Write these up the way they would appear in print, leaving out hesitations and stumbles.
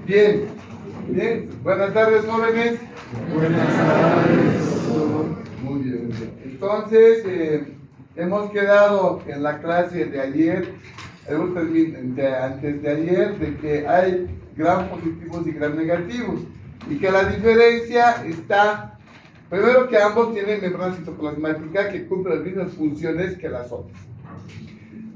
Bien, bien. Buenas tardes, jóvenes. Buenas tardes. Muy bien. Entonces, hemos quedado en la clase de ayer, antes de ayer, de que hay gram positivos y gram negativos. Y que la diferencia está, primero, que ambos tienen membrana citoplasmática que cumple las mismas funciones que las otras.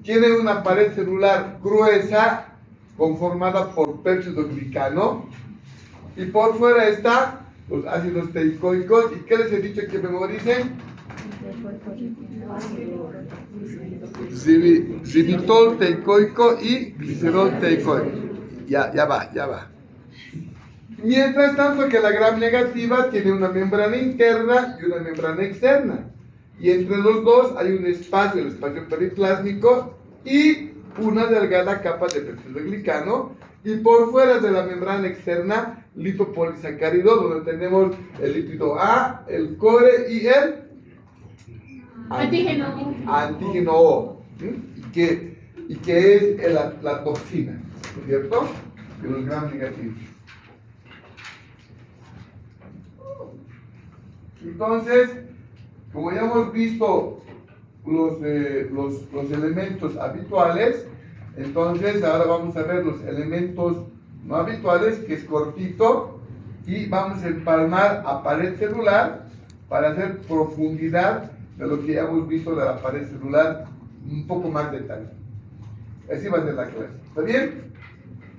Tienen una pared celular gruesa, conformada por péptidoglicano, y por fuera está los ácidos teicoicos. ¿Y qué les he dicho que memoricen? Xilitol teicoico y glicerol teicoico. Ya va. Mientras tanto que la gram negativa tiene una membrana interna y una membrana externa. Y entre los dos hay un espacio, el espacio periplásmico, y una delgada capa de peptidoglicano, y por fuera de la membrana externa, lipopolisacárido, donde tenemos el lípido A, el core y el antígeno O, ¿sí? y que es la toxina, ¿no es cierto? De los gram negativos. Entonces, como ya hemos visto los elementos habituales, entonces ahora vamos a ver los elementos no habituales, que es cortito, y vamos a empalmar a pared celular para hacer profundidad de lo que ya hemos visto de la pared celular, un poco más detalle. Así va a ser la clase. ¿Está bien?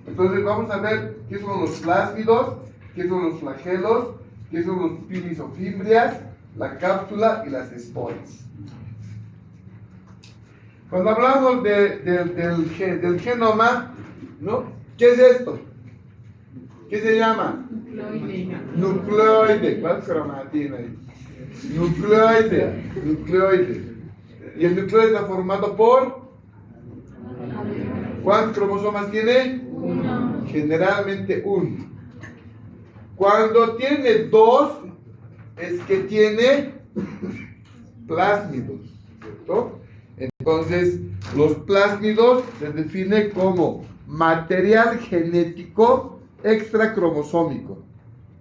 Entonces vamos a ver qué son los plásmidos, qué son los flagelos, qué son los pinisofimbrias, la cápsula y las esporas. Cuando hablamos del genoma, ¿no? ¿Qué es esto? ¿Qué se llama? Nucleoide. ¿Cuál cromatina ahí? Nucleoide. Y el nucleoide está formado por... ¿Cuántos cromosomas tiene? Uno. Generalmente uno. Cuando tiene dos, es que tiene plásmidos, ¿cierto? Entonces, los plásmidos se definen como material genético extracromosómico.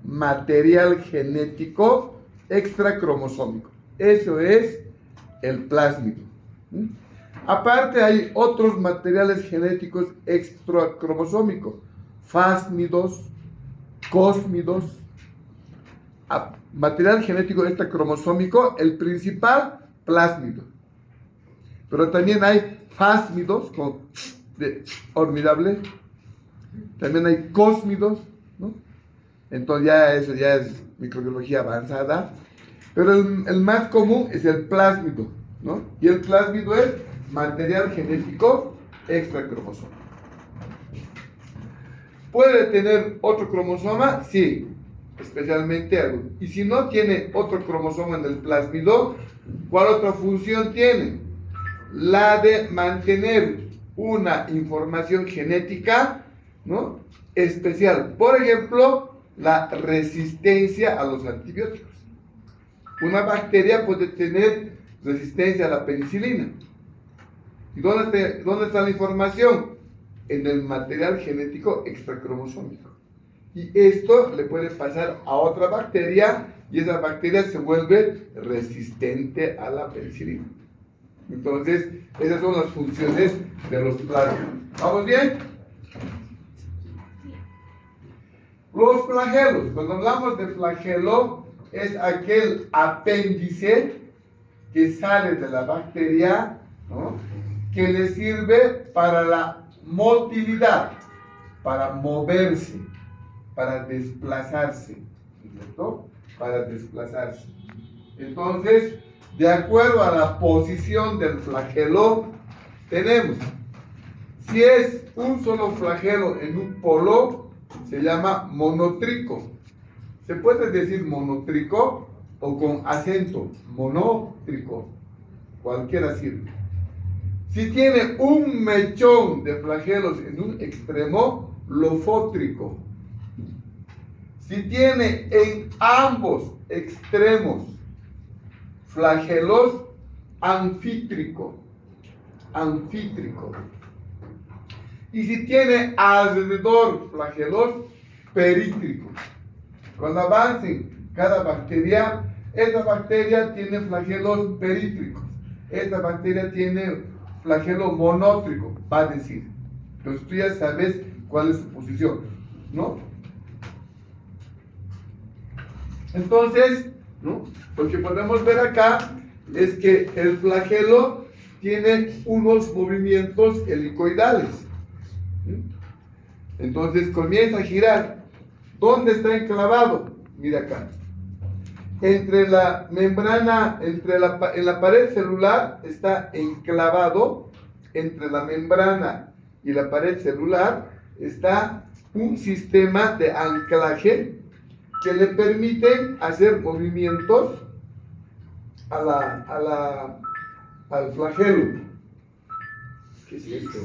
Material genético extracromosómico. Eso es el plásmido. Aparte, hay otros materiales genéticos extracromosómicos: fásmidos, cósmidos. Material genético extracromosómico, el principal, plásmido. Pero también hay fásmidos, formidable. También hay cósmidos, ¿no? Entonces eso ya es microbiología avanzada. Pero el más común es el plásmido, ¿no? Y el plásmido es material genético extracromosómico. ¿Puede tener otro cromosoma? Sí, especialmente algo. Y si no tiene otro cromosoma en el plásmido, ¿cuál otra función tiene? La de mantener una información genética, ¿no?, especial. Por ejemplo, la resistencia a los antibióticos. Una bacteria puede tener resistencia a la penicilina. ¿Y dónde está la información? En el material genético extracromosómico. Y esto le puede pasar a otra bacteria, y esa bacteria se vuelve resistente a la penicilina. Entonces, esas son las funciones de los plásmidos. ¿Vamos bien? Los flagelos. Cuando hablamos de flagelo, es aquel apéndice que sale de la bacteria, ¿no?, que le sirve para la motilidad, para moverse, para desplazarse, ¿cierto? Para desplazarse. Entonces, de acuerdo a la posición del flagelo, tenemos, si es un solo flagelo en un polo, se llama monotрико. Se puede decir monotрико o con acento, monotрико, cualquiera sirve. Si tiene un mechón de flagelos en un extremo, lofótrico. Si tiene en ambos extremos flagelos, anfítrico. Anfítrico. Y si tiene alrededor flagelos, perítrico. Cuando avancen cada bacteria, esta bacteria tiene flagelos perítricos. Esta bacteria tiene flagelo monótrico, va a decir. Entonces tú ya sabes cuál es su posición, ¿no? Entonces, ¿no? Lo que podemos ver acá es que el flagelo tiene unos movimientos helicoidales. Entonces comienza a girar. ¿Dónde está enclavado? Mira acá. Entre la membrana, en la pared celular está enclavado, entre la membrana y la pared celular está un sistema de anclaje que le permiten hacer movimientos al flagelo. ¿Qué es esto?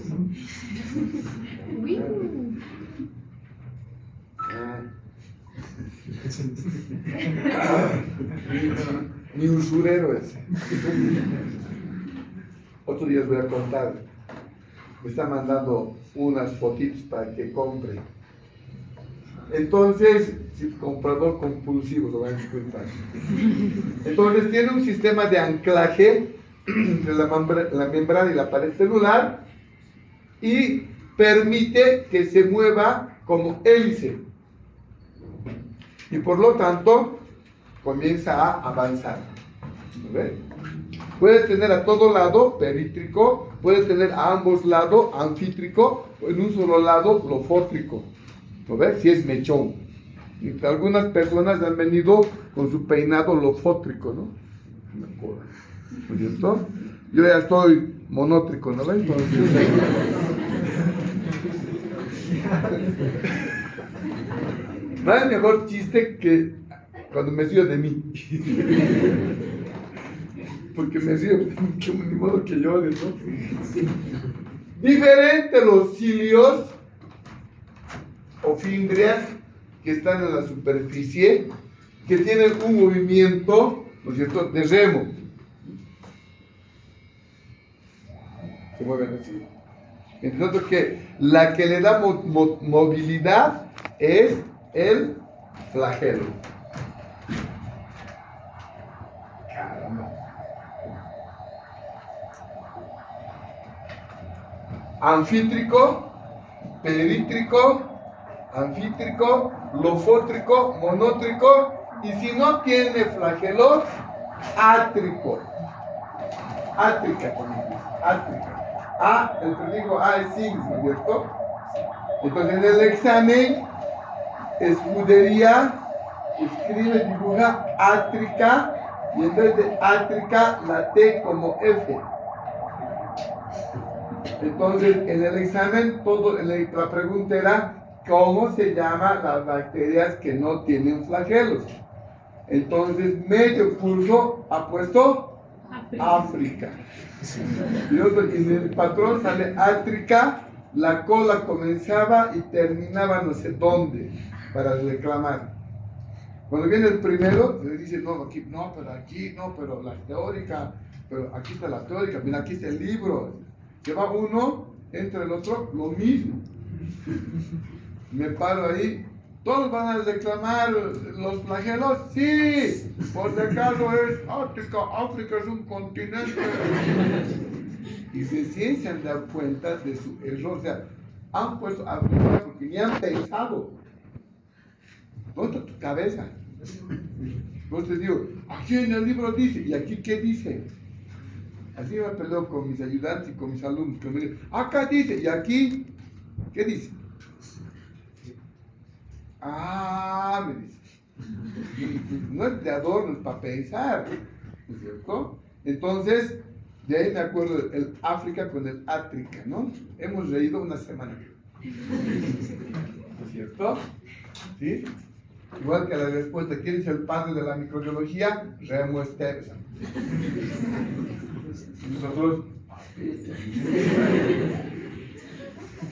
Mi usurero ese. Otro día les voy a contar. Me está mandando unas fotitos para que compre. Entonces, si comprador compulsivo, lo van a disculpar. Entonces tiene un sistema de anclaje entre la membrana y la pared celular y permite que se mueva como hélice. Y por lo tanto, comienza a avanzar. ¿Ve? Puede tener a todo lado perítrico, puede tener a ambos lados anfítrico, o en un solo lado lofótrico. ¿Lo ves? Si es mechón. Y algunas personas han venido con su peinado lofótrico, ¿no? ¿No es cierto? Yo ya estoy monótrico, ¿no ves? Entonces, no hay mejor chiste que cuando me río de mí. Porque me río, ni modo que llore, ¿no? Diferente los cilios o fimbrias que están en la superficie, que tienen un movimiento, ¿no es cierto?, de remo. Se mueven así. Entonces, que la que le da movilidad es el flagelo. Caramba. Anfítrico, perítrico, anfítrico, lofótrico, monótrico, y si no tiene flagelos, átrico. Átrica también dice, átrica. El prefijo A es sin, ¿no es cierto? Entonces en el examen, escudería, escribe, dibuja átrica, y en vez de átrica, la T como F. Entonces, en el examen, la pregunta era, ¿cómo se llaman las bacterias que no tienen flagelos? Entonces, medio curso ha puesto África. Y en el patrón sale átrica, la cola comenzaba y terminaba no sé dónde, para reclamar. Cuando viene el primero, le dice, no, aquí, no, pero aquí, no, pero la teórica, pero aquí está la teórica, mira, aquí está el libro. Se va uno, entra el otro, lo mismo. Me paro ahí, ¿todos van a reclamar los flagelos? Sí, por si acaso es África, África es un continente. Y recién se han dado cuenta de su error, o sea, han puesto África porque ni han pensado. ¿Dónde está tu cabeza? Entonces digo, aquí en el libro dice, ¿y aquí qué dice? Así me peleo con mis ayudantes y con mis alumnos, que me dicen, acá dice, ¿y aquí qué dice? Me dice. No es de adorno, es para pensar, ¿no es cierto? Entonces, de ahí me acuerdo el África con el Átrica, ¿no? Hemos reído una semana. ¿no es cierto? ¿Sí? Igual que la respuesta, ¿quién es el padre de la microbiología? Remo Stevenson. Y nosotros,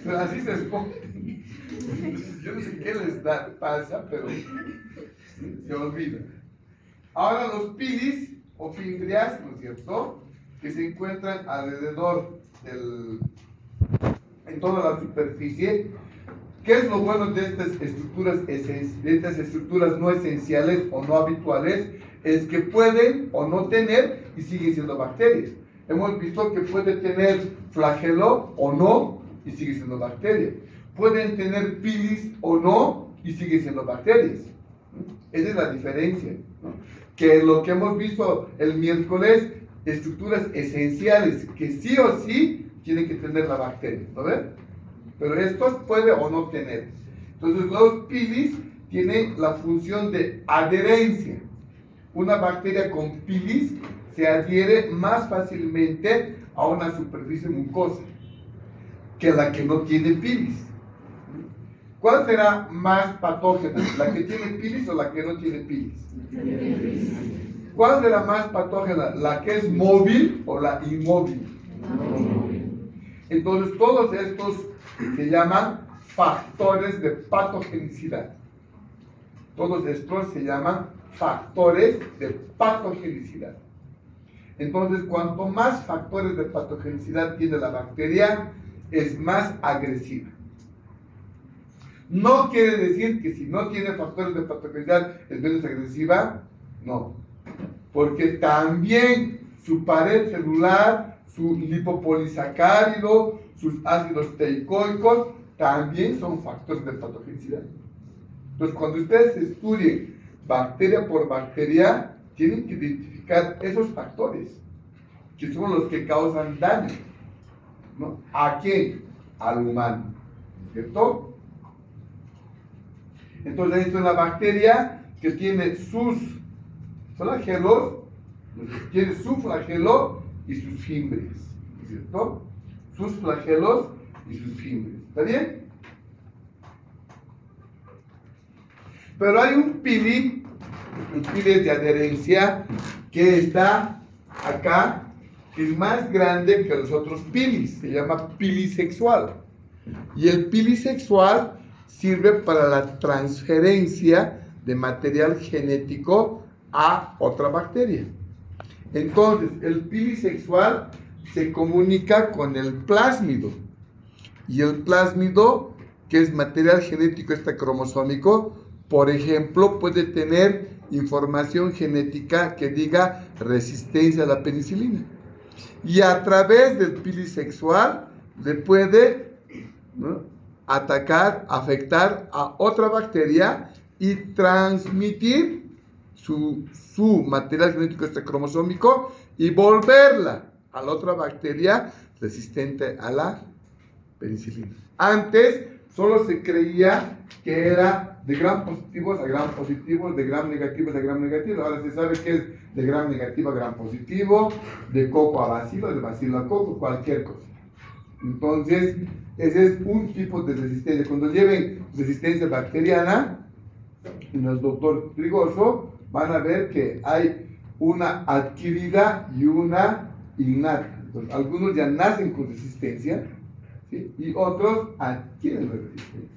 pero así se responde. Yo no sé qué les pasa, pero se olvida. Ahora los pilis o fimbrias, ¿no es cierto?, que se encuentran alrededor en toda la superficie. ¿Qué es lo bueno de estas estructuras no esenciales o no habituales? Es que pueden o no tener y siguen siendo bacterias. Hemos visto que puede tener flagelo o no y sigue siendo bacteria. Pueden tener pilis o no y sigue siendo bacterias. Esa es la diferencia, ¿no? Que lo que hemos visto el miércoles, estructuras esenciales que sí o sí tienen que tener la bacteria, ¿no ven? Pero estos puede o no tener. Entonces los pilis tienen la función de adherencia. Una bacteria con pilis se adhiere más fácilmente a una superficie mucosa que la que no tiene pilis. ¿Cuál será más patógena? ¿La que tiene pilis o la que no tiene pilis? ¿Cuál será más patógena? ¿La que es móvil o la inmóvil? Entonces todos estos se llaman factores de patogenicidad. Todos estos se llaman factores de patogenicidad. Entonces, cuanto más factores de patogenicidad tiene la bacteria, es más agresiva. No quiere decir que si no tiene factores de patogenicidad es menos agresiva, no. Porque también su pared celular, su lipopolisacárido, sus ácidos teicoicos, también son factores de patogenicidad. Entonces, cuando ustedes estudien bacteria por bacteria, tienen que identificar esos factores, que son los que causan daño, ¿no? ¿A quién? Al humano, ¿cierto? Entonces, esto es la bacteria que tiene sus flagelos, tiene su flagelo y sus fimbrias, ¿cierto? Sus flagelos y sus fimbrias. ¿Está bien? Pero hay un pili de adherencia que está acá, que es más grande que los otros pilis. Se llama pilisexual. Y el pilisexual sirve para la transferencia de material genético a otra bacteria. Entonces, el pilisexual se comunica con el plásmido. Y el plásmido, que es material genético cromosómico, por ejemplo, puede tener información genética que diga resistencia a la penicilina. Y a través del pilisexual le puede, ¿no?, atacar, afectar a otra bacteria y transmitir su material genético cromosómico y volverla a la otra bacteria resistente a la penicilina. Antes solo se creía que era de gram positivos a gram positivos, de gram negativos a gram negativos. Ahora se sabe que es de gram negativo a gram positivo, de coco a bacilo, de bacilo a coco, cualquier cosa. Entonces, ese es un tipo de resistencia. Cuando lleven resistencia bacteriana, en el doctor Trigoso, van a ver que hay una adquirida y una innata. Entonces, algunos ya nacen con resistencia, ¿sí?, y otros adquieren la resistencia.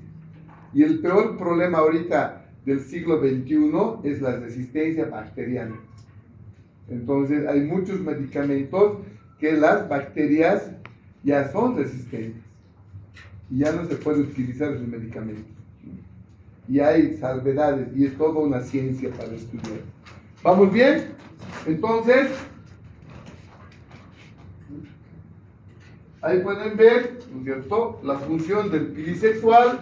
Y el peor problema ahorita del siglo XXI es la resistencia bacteriana. Entonces, hay muchos medicamentos que las bacterias ya son resistentes y ya no se puede utilizar esos medicamentos. Y hay salvedades y es toda una ciencia para estudiar. ¿Vamos bien? Entonces, ahí pueden ver, ¿no es cierto?, la función del pilisexual.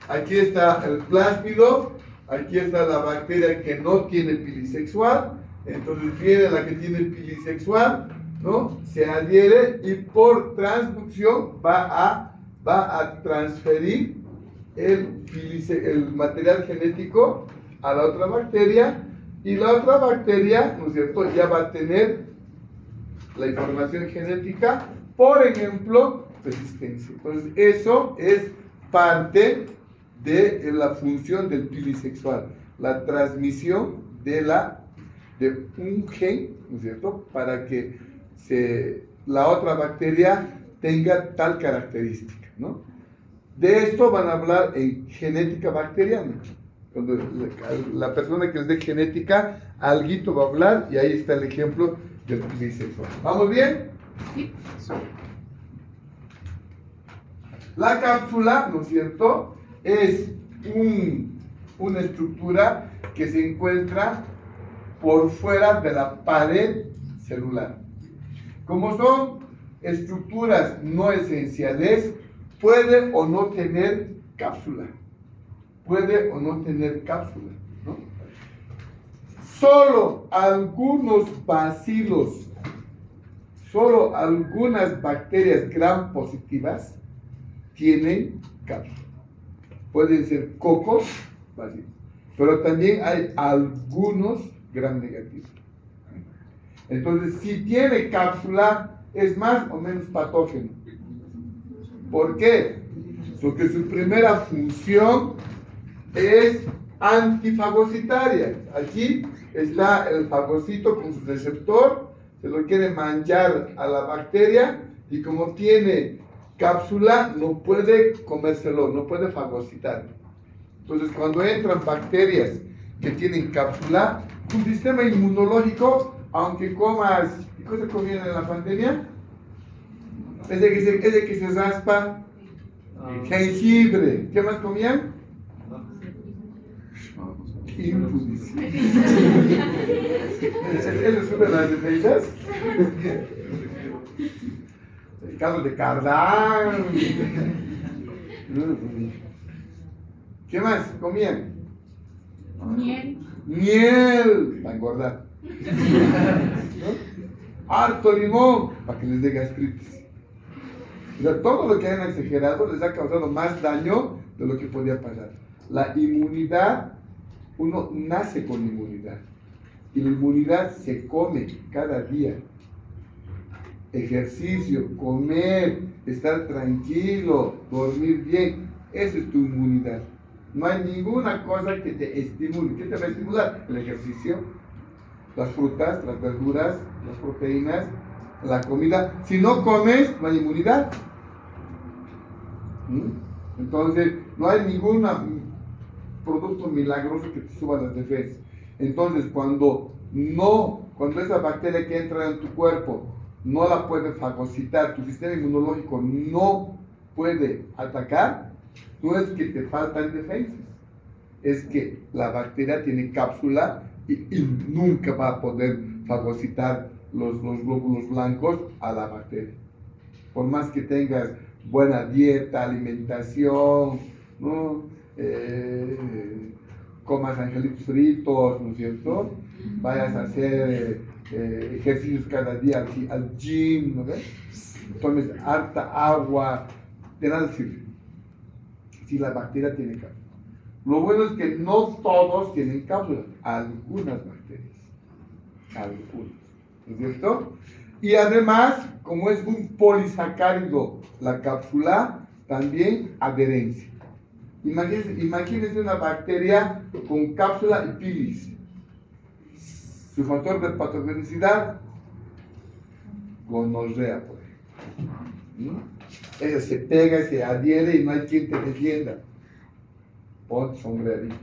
Aquí está el plásmido, aquí está la bacteria que no tiene pilisexual. Entonces viene la que tiene pilisexual, ¿no?, se adhiere y por transducción va a transferir el material genético a la otra bacteria, y la otra bacteria, ¿no es cierto?, ya va a tener la información genética, por ejemplo, resistencia. Entonces, eso es parte de la función del pili sexual, la transmisión de un gen, ¿no es cierto?, para que la otra bacteria tenga tal característica, ¿no? De esto van a hablar en genética bacteriana. Cuando la persona que les dé genética, alguito va a hablar, y ahí está el ejemplo del pili sexual. ¿Vamos bien? Sí. La cápsula, ¿no es cierto?, es una estructura que se encuentra por fuera de la pared celular. Como son estructuras no esenciales, puede o no tener cápsula. Puede o no tener cápsula, ¿no? Solo algunos bacilos, solo algunas bacterias gram positivas tienen cápsula. Pueden ser cocos, bacilos, pero también hay algunos gram negativos. Entonces, si tiene cápsula, es más o menos patógeno. ¿Por qué? Porque su primera función es antifagocitaria. Aquí está el fagocito con su receptor, se lo quiere manchar a la bacteria, y como tiene cápsula, no puede comérselo, no puede fagocitar. Entonces, cuando entran bacterias que tienen cápsula, tu sistema inmunológico, aunque comas, ¿qué cosa comían en la pandemia? Ese que se raspa, jengibre. ¿Qué más comían? Impudicia. ¿Eso sube las defensas? El caldo de cardán. ¿Qué más comían? Miel. Miel, para engordar. ¿No? Harto limón, para que les dé gastritis. O sea, todo lo que han exagerado les ha causado más daño de lo que podía pasar. La inmunidad, uno nace con inmunidad. Y la inmunidad se come cada día. Ejercicio, comer, estar tranquilo, dormir bien, esa es tu inmunidad. No hay ninguna cosa que te estimule. ¿Qué te va a estimular? El ejercicio, las frutas, las verduras, las proteínas, la comida. Si no comes, no hay inmunidad. Entonces, no hay ningún producto milagroso que te suba las defensas. Entonces, cuando esa bacteria que entra en tu cuerpo no la puede fagocitar, tu sistema inmunológico no puede atacar, no es que te faltan defensas, es que la bacteria tiene cápsula y nunca va a poder fagocitar los glóbulos blancos a la bacteria. Por más que tengas buena dieta, alimentación, ¿no? Comas angelitos fritos, ¿no es cierto? Vayas a hacer ejercicios cada día al gym, ¿no ves? Tomes harta agua, de nada sirve si la bacteria tiene cápsula. Lo bueno es que no todos tienen cápsula, algunas bacterias, algunas, ¿no es cierto? Y además, como es un polisacárido, la cápsula, también adherencia. Imagínense una bacteria con cápsula y pilis. Su factor de patogenicidad, gonorrea, por ejemplo. Ella se pega, se adhiere y no hay quien te defienda. Pon sombrerito.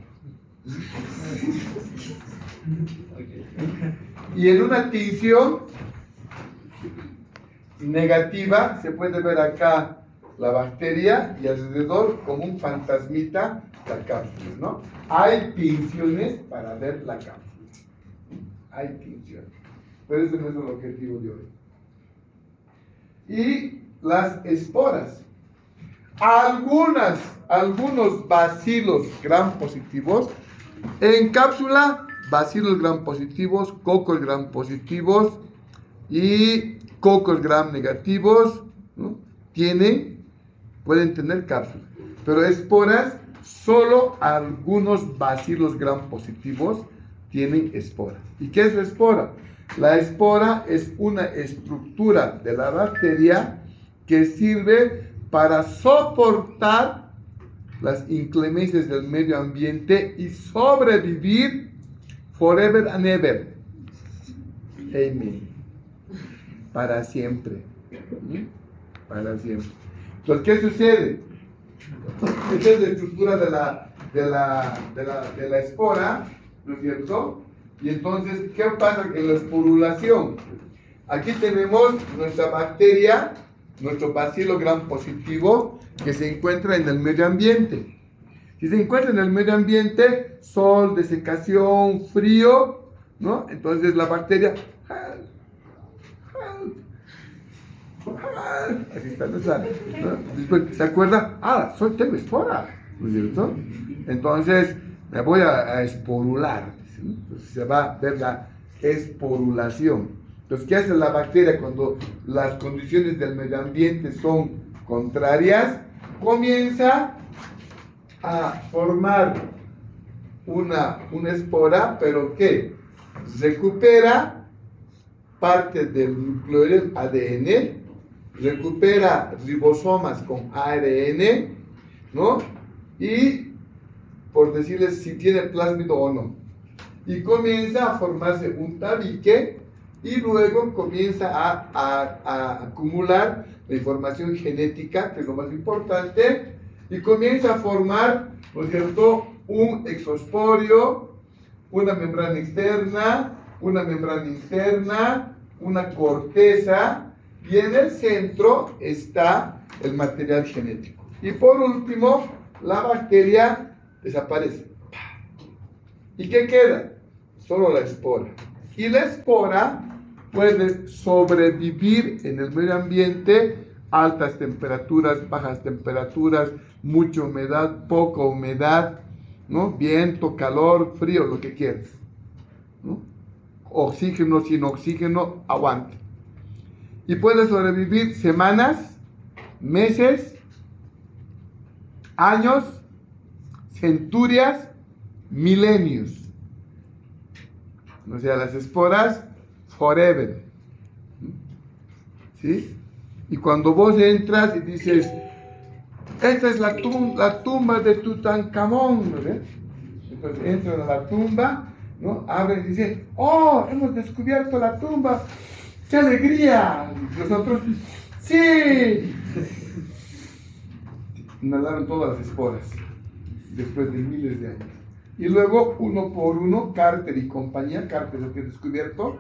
Y en una tinción negativa se puede ver acá la bacteria y alrededor como un fantasmita la cápsula, ¿no? Hay tinciones para ver la cápsula. Hay tinciones. Pero ese no es el objetivo de hoy. Y las esporas. Algunos bacilos gram positivos, en cápsula, bacilos gram positivos, cocos gram positivos y cocos gram negativos, ¿no? Pueden tener cápsula, pero esporas, solo algunos bacilos gram positivos tienen espora. ¿Y qué es la espora? La espora es una estructura de la bacteria que sirve para soportar las inclemencias del medio ambiente y sobrevivir forever and ever. Amen. Para siempre. Para siempre. Entonces, ¿qué sucede? Esta es la estructura de la espora, ¿no es cierto? Y entonces, ¿qué pasa en la esporulación? Aquí tenemos nuestra bacteria, nuestro bacilo gram positivo, que se encuentra en el medio ambiente. Si se encuentra en el medio ambiente, sol, desecación, frío, ¿no? Entonces la bacteria, así está, ¿no? Después se acuerda, tengo espora, ¿no es cierto? Entonces me voy a esporular, ¿sí? Entonces se va a ver la esporulación. Entonces, ¿qué hace la bacteria cuando las condiciones del medio ambiente son contrarias? Comienza a formar una espora, pero que recupera parte del nucleóide ADN, recupera ribosomas con ARN, ¿no? Y, por decirles si tiene plásmido o no. Y comienza a formarse un tabique y luego comienza a acumular la información genética, que es lo más importante, y comienza a formar, ¿no es cierto?, un exosporio, una membrana externa, una membrana interna, una corteza, y en el centro está el material genético. Y por último, la bacteria desaparece. ¿Y qué queda? Solo la espora. Y la espora puede sobrevivir en el medio ambiente, altas temperaturas, bajas temperaturas, mucha humedad, poca humedad, ¿no? Viento, calor, frío, lo que quieras, ¿no? Oxígeno, sin oxígeno, aguante. Y puede sobrevivir semanas, meses, años, centurias, milenios. O sea, las esporas forever. ¿Sí? Y cuando vos entras y dices, esta es la tumba de Tutankamón, ¿no? Entonces entran a la tumba, ¿no? Abren y dicen, ¡oh, hemos descubierto la tumba! ¡Qué alegría! Nosotros, ¡sí! Inhalaron todas las esporas después de miles de años. Y luego, uno por uno, Carter y compañía, Carter lo que ha descubierto,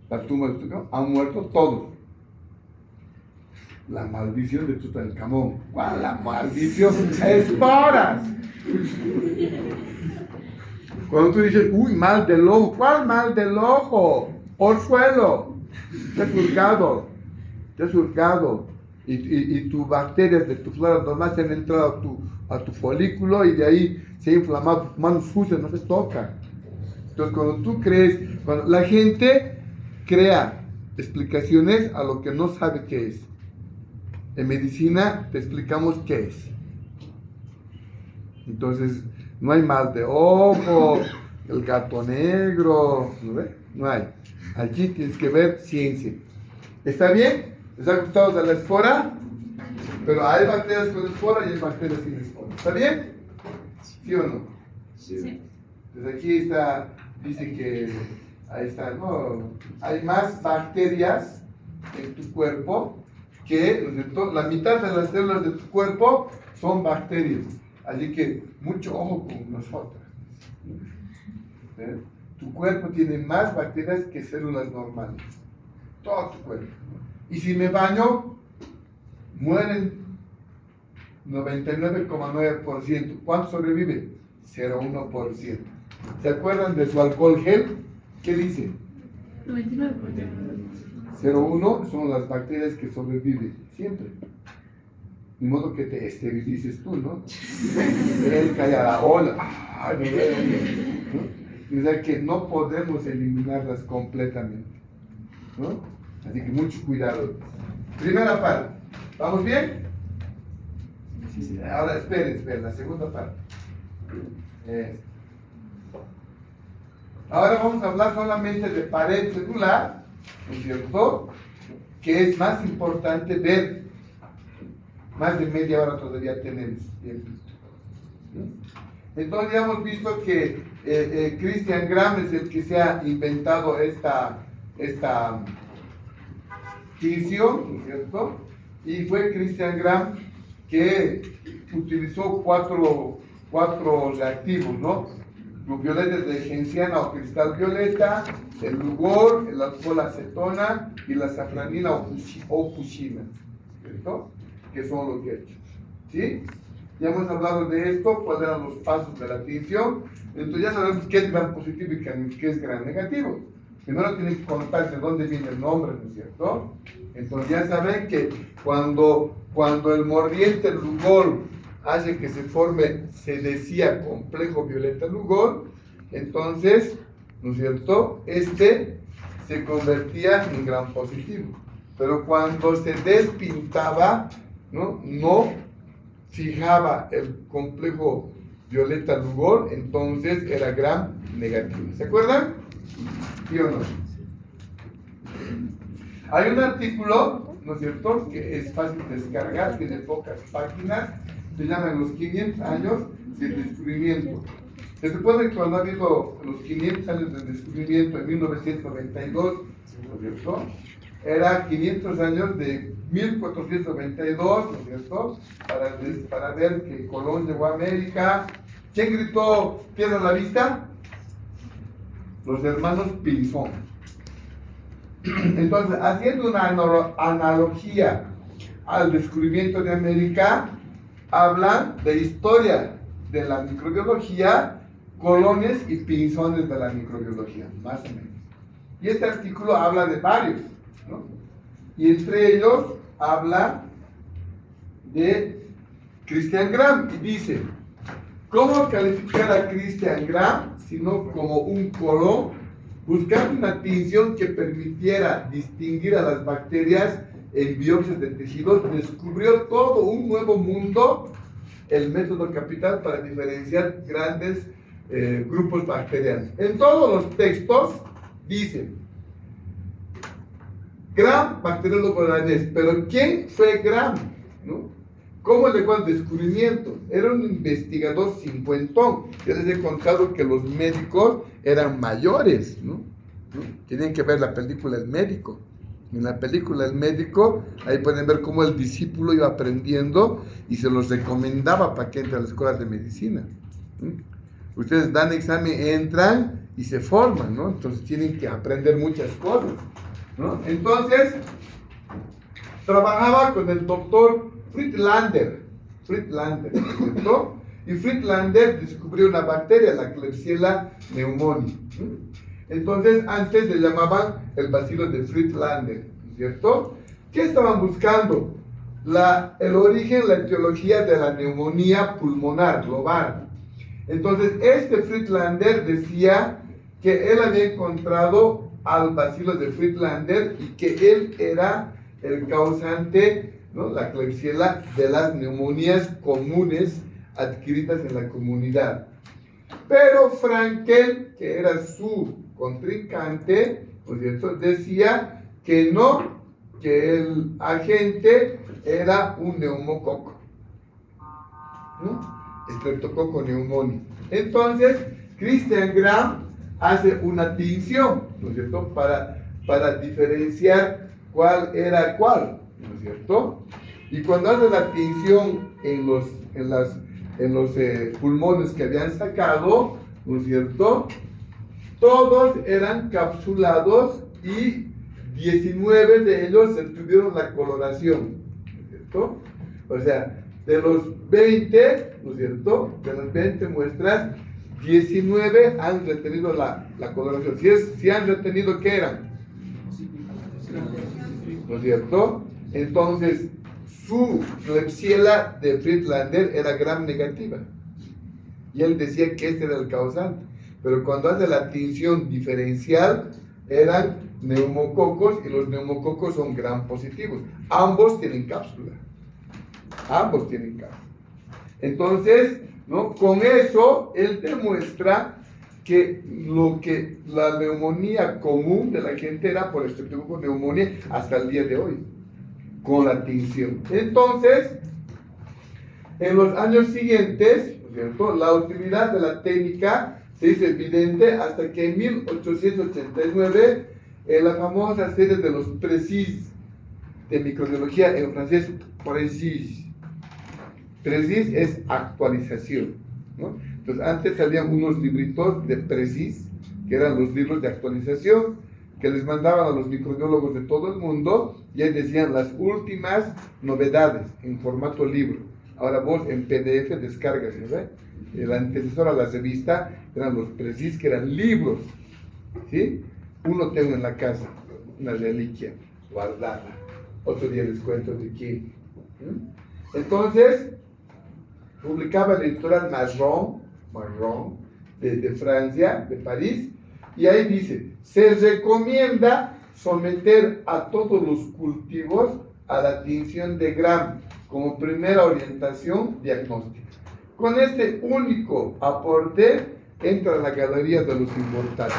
la tumba de Tutankamón, han muerto todos. La maldición de Tutankamón. ¿Cuál la maldición? ¡Esporas! Cuando tú dices, uy, mal del ojo, ¿cuál mal del ojo? Orzuelo, te has hurgado. Y tus bacterias de tu flora normal se han entrado a tu folículo y de ahí se ha inflamado, tus manos sucias, no se toca. Entonces, cuando tú crees, cuando la gente crea explicaciones a lo que no sabe qué es. En medicina te explicamos qué es. Entonces, no hay mal de ojo, el gato negro, ¿no ves? No hay. Aquí tienes que ver ciencia. ¿Está bien? ¿Les ha gustado de la espora? Pero hay bacterias con espora y hay bacterias sin espora. ¿Está bien? ¿Sí o no? Sí. Desde aquí está, dice que ahí está, no, hay más bacterias en tu cuerpo que la mitad de las células de tu cuerpo son bacterias. Así que mucho ojo con nosotras. ¿Eh? Tu cuerpo tiene más bacterias que células normales. Todo tu cuerpo. Y si me baño, mueren 99,9%. ¿Cuánto sobrevive? 0,1%. ¿Se acuerdan de su alcohol gel? ¿Qué dice? 99%. 0,1 son las bacterias que sobreviven siempre. De modo que te esterilices tú, ¿no? Él cae a la ola. ¿No? O sea que no podemos eliminarlas completamente, ¿no? Así que mucho cuidado. Primera parte. ¿Vamos bien? Sí. Ahora esperen, la segunda parte. Ahora vamos a hablar solamente de pared celular, ¿no es cierto? Que es más importante ver. Más de media hora todavía tenemos. Bien. Entonces ya hemos visto que Christian Graham es el que se ha inventado esta tinción, ¿no es cierto? Y fue Christian Graham que utilizó cuatro reactivos, ¿no? Los violetas de genciana o cristal violeta, el lugol, el alcohol acetona y la safranina o fuchina, ¿cierto? Que son los que he hecho, ¿sí? Ya hemos hablado de esto, cuáles eran los pasos de la tinción. Entonces ya sabemos qué es gran positivo y qué es gran negativo. Primero tienen que contarse dónde viene el nombre, ¿no es cierto? Entonces ya saben que cuando el mordiente lugol hace que se forme, se decía complejo violeta lugol, entonces, ¿no es cierto? Se convertía en gran positivo. Pero cuando se despintaba, no fijaba el complejo violeta lugol, entonces era gran negativo. ¿Se acuerdan? ¿Sí o no? Hay un artículo, ¿no es cierto?, que es fácil de descargar, tiene pocas páginas, se llama Los 500 años del descubrimiento. Se supone que cuando ha habido los 500 años del descubrimiento en 1992, ¿no es cierto?, era 500 años de 1492, ¿no es cierto?, para ver que Colón llegó a América. ¿Quién gritó piedra a la vista? Los hermanos Pinzón. Entonces, haciendo una analogía al descubrimiento de América, hablan de historia de la microbiología, colones y pinzones de la microbiología, más o menos. Y este artículo habla de varios, ¿no? Y entre ellos habla de Christian Graham y dice: ¿cómo calificar a Christian Graham sino como un colon, buscando una tinción que permitiera distinguir a las bacterias en biopsias de tejidos? Descubrió todo un nuevo mundo, el método capital para diferenciar grandes grupos bacterianos. En todos los textos dice Graham, bacteriólogo danés, pero ¿quién fue Graham? ¿No? ¿Cómo llegó al descubrimiento? Era un investigador cincuentón. Yo les he contado que los médicos eran mayores, ¿no? Tienen que ver la película El Médico. En la película El Médico, ahí pueden ver cómo el discípulo iba aprendiendo y se los recomendaba para que entren a la escuela de medicina. Ustedes dan examen, entran y se forman, ¿no? Entonces tienen que aprender muchas cosas, ¿no? Entonces, trabajaba con el doctor Friedlander, ¿cierto? Y Friedlander descubrió una bacteria, la Klebsiella pneumoniae. Entonces, antes le llamaban el bacilo de Friedlander, ¿cierto? ¿Qué estaban buscando? El origen, la etiología de la neumonía pulmonar global. Entonces, Friedlander decía que él había encontrado al bacilo de Friedlander y que él era el causante, ¿no?, la Klebsiella, de las neumonías comunes adquiridas en la comunidad. Pero Frankel, que era su contrincante, ¿no es cierto?, decía que no, que el agente era un neumococo, ¿no? Streptococcus pneumoniae. Entonces, Christian Graham hace una tinción, ¿no es cierto?, para diferenciar cuál era cuál, ¿no es cierto? Y cuando hace la tinción en los pulmones que habían sacado, ¿no es cierto?, todos eran capsulados y 19 de ellos tuvieron la coloración, ¿no es cierto? O sea, de los 20, ¿no es cierto?, de las 20 muestras, 19 han retenido la coloración. Si han retenido, ¿qué eran? ¿No es cierto? Entonces, su Klebsiella de Friedlander era gram negativa. Y él decía que este era el causante. Pero cuando hace la tinción diferencial, eran neumococos, y los neumococos son gram positivos. Ambos tienen cápsula. Entonces, ¿no?, con eso, él demuestra que la neumonía común de la gente era por Streptococcus pneumoniae hasta el día de hoy, con la tinción. Entonces, en los años siguientes, ¿no es cierto? La utilidad de la técnica se hizo evidente hasta que en 1889, en la famosa serie de los Précis de microbiología, en francés, Précis. Précis es actualización, ¿no? Entonces, antes había unos libritos de Précis, que eran los libros de actualización, que les mandaban a los microbiólogos de todo el mundo, y ahí decían las últimas novedades en formato libro. Ahora vos en PDF descargas, ¿verdad? El antecesor a la revista eran los Précis, que eran libros, ¿sí? Uno tengo en la casa, una reliquia guardada. Otro día les cuento de quién. Entonces, publicaba la editorial Marron de Francia, de París, y ahí dice, se recomienda someter a todos los cultivos a la tinción de Gram como primera orientación diagnóstica. Con este único aporte entra a la galería de los inmortales.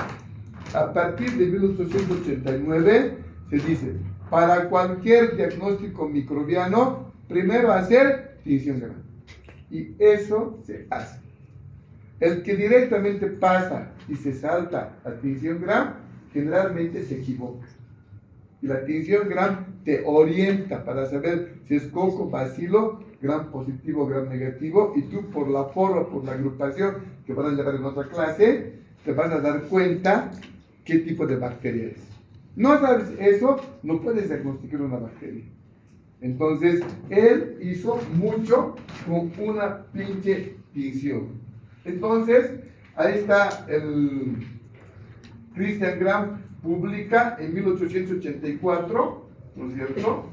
A partir de 1889 se dice, para cualquier diagnóstico microbiano, primero hacer tinción Gram. Y eso se hace. El que directamente pasa y se salta a tinción Gram, generalmente se equivoca. Y la tinción Gram te orienta para saber si es coco, bacilo, Gram positivo, Gram negativo, y tú por la forma, por la agrupación que van a llevar en otra clase, te vas a dar cuenta qué tipo de bacteria es. No sabes eso, no puedes diagnosticar una bacteria. Entonces, él hizo mucho con una pinche tinción. Entonces, ahí está el Christian Gram, publica en 1884, ¿no es cierto?,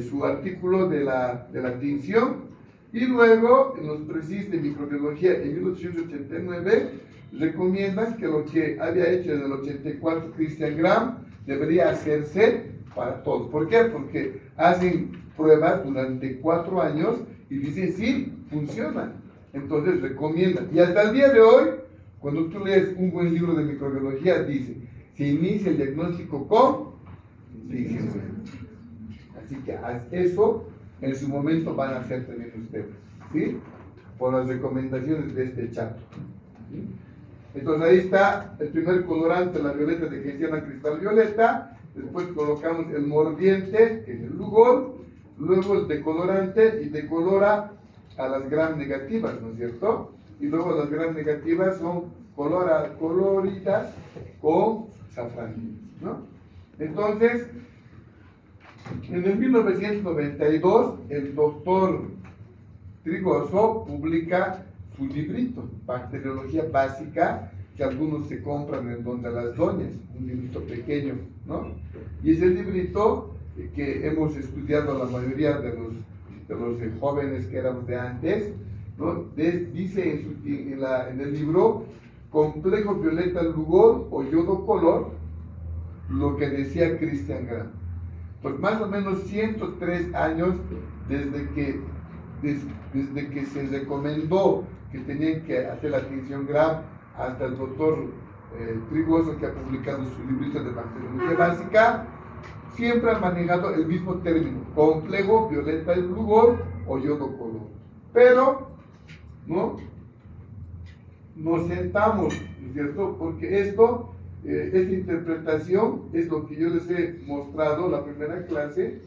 su artículo de la tinción, y luego en los Précis de microbiología en 1889 recomiendan que lo que había hecho en el 84 Christian Gram debería hacerse para todos. ¿Por qué? Porque hacen pruebas durante 4 años y dicen sí, funciona. Entonces recomiendan. Y hasta el día de hoy, cuando tú lees un buen libro de microbiología, dice, se inicia el diagnóstico con tinción. Así que eso en su momento van a hacer también ustedes, ¿sí? Por las recomendaciones de este chat. ¿Sí? Entonces ahí está el primer colorante, la violeta de Gentiana cristal violeta. Después colocamos el mordiente, que es el Lugol. Luego el decolorante y decolora a las gram negativas, ¿no es cierto? Y luego las gram negativas son coloridas con safrán, ¿no? Entonces, en el 1992, el doctor Trigoso publica su librito, Bacteriología Básica, que algunos se compran en donde las doñas, un librito pequeño, ¿no? Y ese librito que hemos estudiado la mayoría de los jóvenes que éramos de antes, ¿no? Dice en el libro, complejo violeta Lugol o yodo color, lo que decía Christian Gram. Pues más o menos 103 años desde que se recomendó que tenían que hacer la tinción Gram hasta el doctor Trigoso, que ha publicado su librito de bacteriología básica, siempre han manejado el mismo término, complejo violeta Lugol o yodo color. Pero, ¿no? Nos sentamos, ¿no es cierto? Porque esta interpretación es lo que yo les he mostrado la primera clase,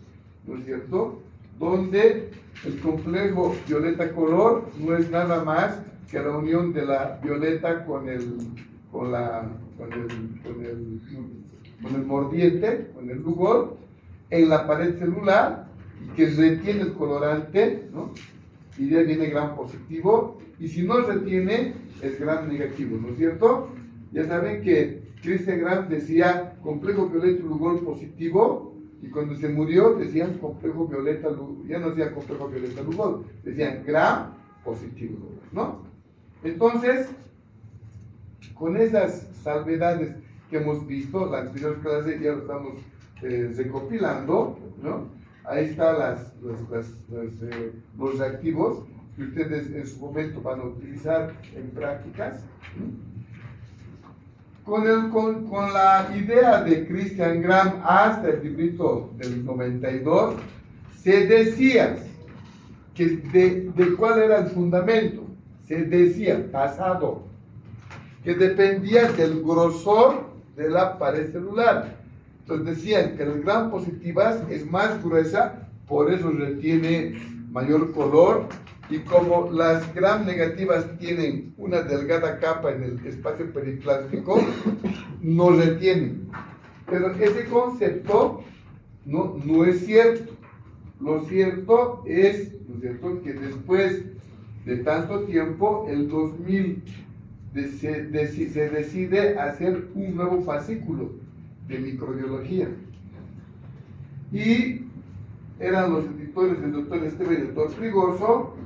¿no es cierto? Donde el complejo violeta color no es nada más que la unión de la violeta con el mordiente, con el Lugol, en la pared celular, que retiene el colorante, ¿no? Y de ahí viene Gram positivo, y si no retiene, es Gram negativo, ¿no es cierto? Ya saben que Christian Gram decía complejo violeta Lugol positivo, y cuando se murió decían complejo violeta Lugol, ya no decían complejo violeta Lugol, decían Gram positivo, ¿no? Entonces, con esas salvedades que hemos visto, la anterior clase ya lo estamos recopilando, ¿no? Ahí están los reactivos que ustedes en su momento van a utilizar en prácticas. Con la idea de Christian Gram hasta el librito del 92, se decía que de cuál era el fundamento. se decía, pasado, que dependía del grosor de la pared celular. Entonces decían que el gram positivas es más gruesa, por eso retiene mayor color, y como las gram negativas tienen una delgada capa en el espacio periplásmico, no retienen. Pero ese concepto no es cierto. Lo cierto es, ¿no es cierto?, que después de tanto tiempo, el 2000 se decide hacer un nuevo fascículo de microbiología. Y eran los editores el doctor Esteve y el doctor Trigoso,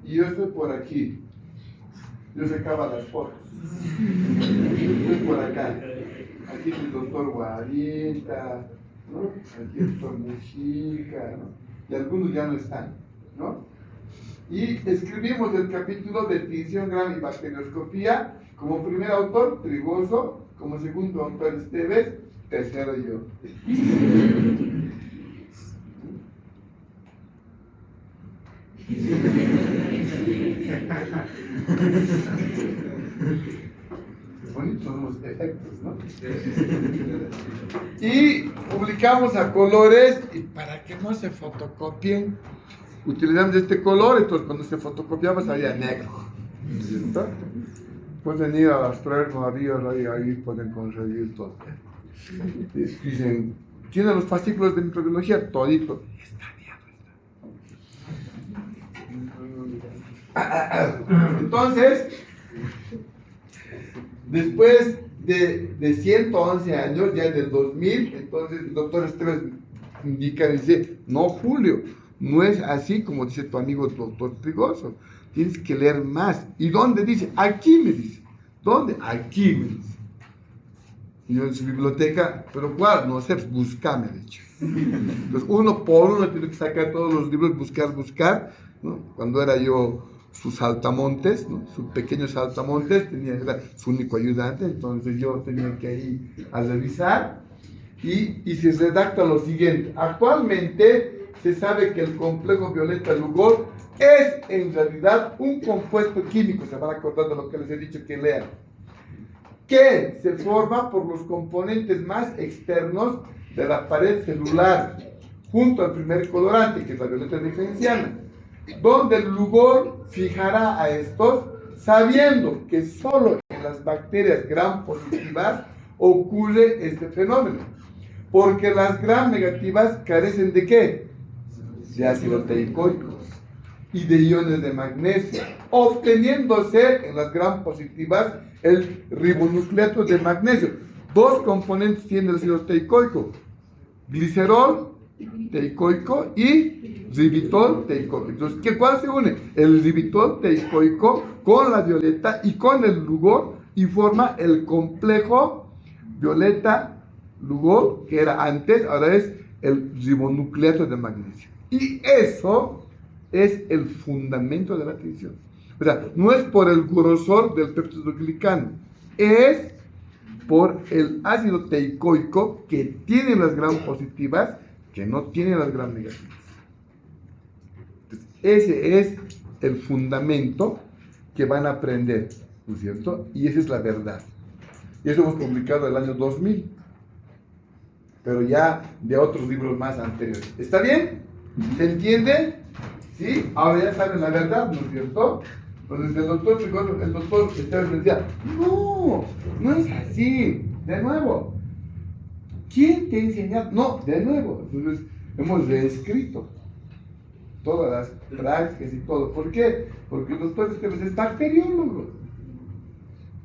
y yo estoy por aquí. Yo sacaba las fotos. Estoy por acá. Aquí el doctor Guarita, ¿no? Aquí el doctor Mujica, ¿no? Y algunos ya no están, ¿no? Y escribimos el capítulo de tinción gram y bacterioscopía. Como primer autor, Trigoso; como segundo autor, Esteves; tercero, yo. Bonitos son los efectos, ¿no? Y publicamos a colores, y para que no se fotocopien, utilizamos este color. Entonces cuando se fotocopiaba salía negro, ¿cierto? Pueden ir a las pruebas ahí pueden conseguir todo. Dicen, ¿tienen los fascículos de microbiología? Todito. Entonces, después de 111 años, ya en el 2000, entonces el doctor Esteves indica, dice, no, Julio, no es así como dice tu amigo el doctor Trigoso, tienes que leer más. ¿Y dónde dice? Aquí me dice. ¿Dónde? Aquí me dice. Y yo en su biblioteca, pero claro, no sé, pues buscame, de hecho. Entonces uno por uno tiene que sacar todos los libros, buscar, ¿no? Cuando era yo sus saltamontes, ¿no? Su pequeño saltamontes, era su único ayudante, entonces yo tenía que ir a revisar, y se redacta lo siguiente. Actualmente se sabe que el complejo violeta-Lugol es en realidad un compuesto químico, se van a acordar de lo que les he dicho que lean, que se forma por los componentes más externos de la pared celular, junto al primer colorante, que es la violeta diferenciana, donde el Lugol fijará a estos, sabiendo que solo en las bacterias gram positivas ocurre este fenómeno, porque las gram negativas carecen ¿de qué? De ácido teicoico y de iones de magnesio, obteniéndose en las gram positivas el ribonucleato de magnesio. Dos componentes tiene el ácido teicoico: glicerol teicoico y ribitol teicoico. Entonces, ¿cuál se une? El ribitol teicoico con la violeta y con el Lugol, y forma el complejo violeta-Lugol, que era antes, ahora es el ribonucleato de magnesio. Y eso es el fundamento de la tinción. O sea, no es por el grosor del peptidoglicano, es por el ácido teicoico que tiene las gram positivas, que no tiene las gram negativas. Entonces, ese es el fundamento que van a aprender, ¿no es cierto? Y esa es la verdad. Y eso hemos publicado el año 2000, pero ya de otros libros más anteriores. ¿Está bien? ¿Se entiende? ¿Sí? Ahora ya saben la verdad, ¿no es cierto? Entonces el doctor Esteves decía, no es así. De nuevo, ¿quién te ha enseñado? No, de nuevo. Entonces hemos reescrito todas las prácticas y todo. ¿Por qué? Porque el doctor Esteves es bacteriólogo.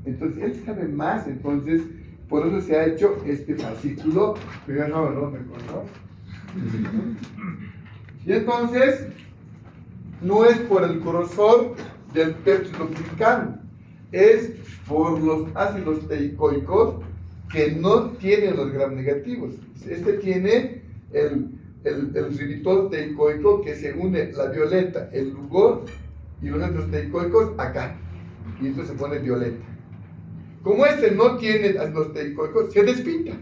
Entonces él sabe más. Entonces por eso se ha hecho este fascículo. Pero ya no, ¿no? ¿Me acuerdo? Y entonces, no es por el grosor del peptidoglicano, es por los ácidos teicoicos que no tienen los gram negativos. Este tiene el ribitol teicoico, que se une la violeta, el Lugol y los ácidos teicoicos acá, y esto se pone violeta. Como este no tiene ácidos teicoicos, se despinta,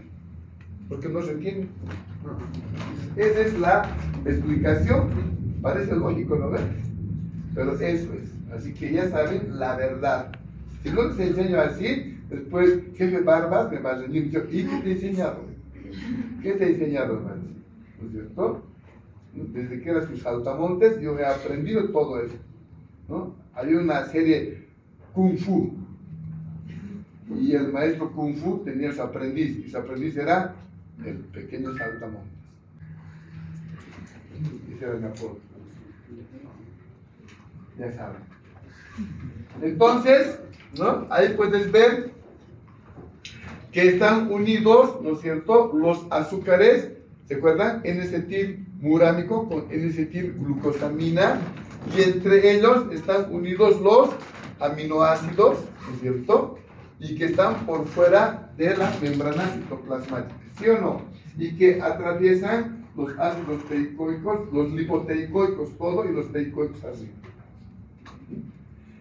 porque no se tiene. Esa es la explicación. Parece lógico, ¿no ves? Pero eso es. Así que ya saben la verdad. Si no les enseño así, después, jefe Barbas me va a venir y yo, ¿y qué te he enseñado? ¿Qué te he enseñado, hermano? ¿No es cierto? Desde que era sus saltamontes, yo he aprendido todo eso, ¿no? Había una serie Kung Fu, y el maestro Kung Fu tenía su aprendiz, y su aprendiz era el pequeño saltamontes. Ese era mi apodo. Ya saben. Entonces, ¿no? Ahí puedes ver que están unidos, ¿no es cierto?, los azúcares, ¿se acuerdan? N-acetilmurámico con N-acetilglucosamina, y entre ellos están unidos los aminoácidos, ¿no es cierto?, y que están por fuera de la membrana citoplasmática, ¿sí o no? Y que atraviesan los ácidos teicoicos, los lipoteicoicos, todo, y los teicoicos así.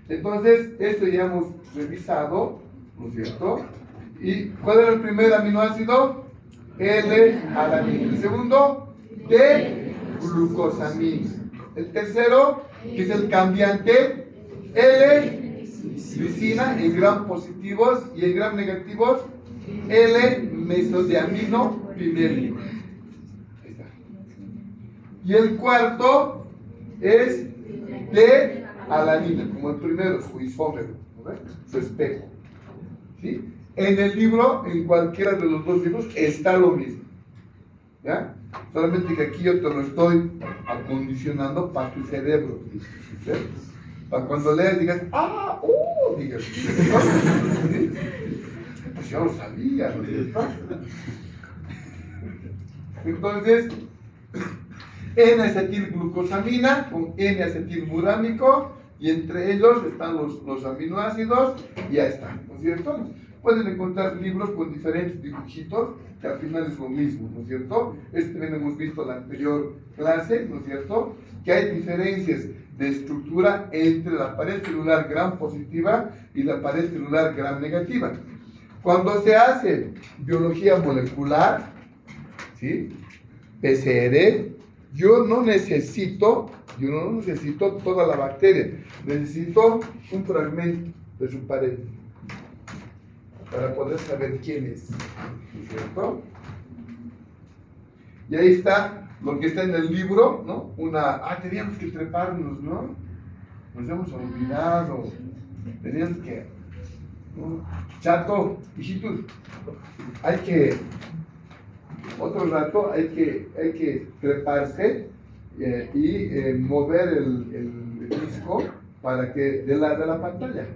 Entonces, esto ya hemos revisado, ¿no es cierto? ¿Y cuál era el primer aminoácido? L-alanina. El segundo, D-glucosamina. El tercero, que es el cambiante, L-glicina en gram positivos y en gram negativos, L-mesodiamino pimélico. Ahí está. Y el cuarto es D-alanina, como el primero, su isómero, ¿no? Su espejo. ¿Sí? En el libro, en cualquiera de los dos libros, está lo mismo. ¿Ya? Solamente que aquí yo te lo estoy acondicionando para tu cerebro. ¿Sí? Para cuando leas digas, ¡ah! ¡Oh! Digas, ¿sí? Pues yo lo sabía, ¿no es cierto? Entonces, N-acetilglucosamina con N-acetilmurámico, y entre ellos están los aminoácidos, y ya están, ¿no es cierto? Pueden encontrar libros con diferentes dibujitos, que al final es lo mismo, ¿no es cierto? Esto también hemos visto en la anterior clase, ¿no es cierto? Que hay diferencias de estructura entre la pared celular gram positiva y la pared celular gram negativa. Cuando se hace biología molecular, ¿sí?, PCR, yo no necesito toda la bacteria, necesito un fragmento de su pared para poder saber quién es, ¿cierto? Y ahí está lo que está en el libro, ¿no? Teníamos que treparnos, ¿no? Nos hemos olvidado, teníamos que, ¿no? Chato, hijitos, otro rato hay que treparse y mover el disco para que de la pantalla,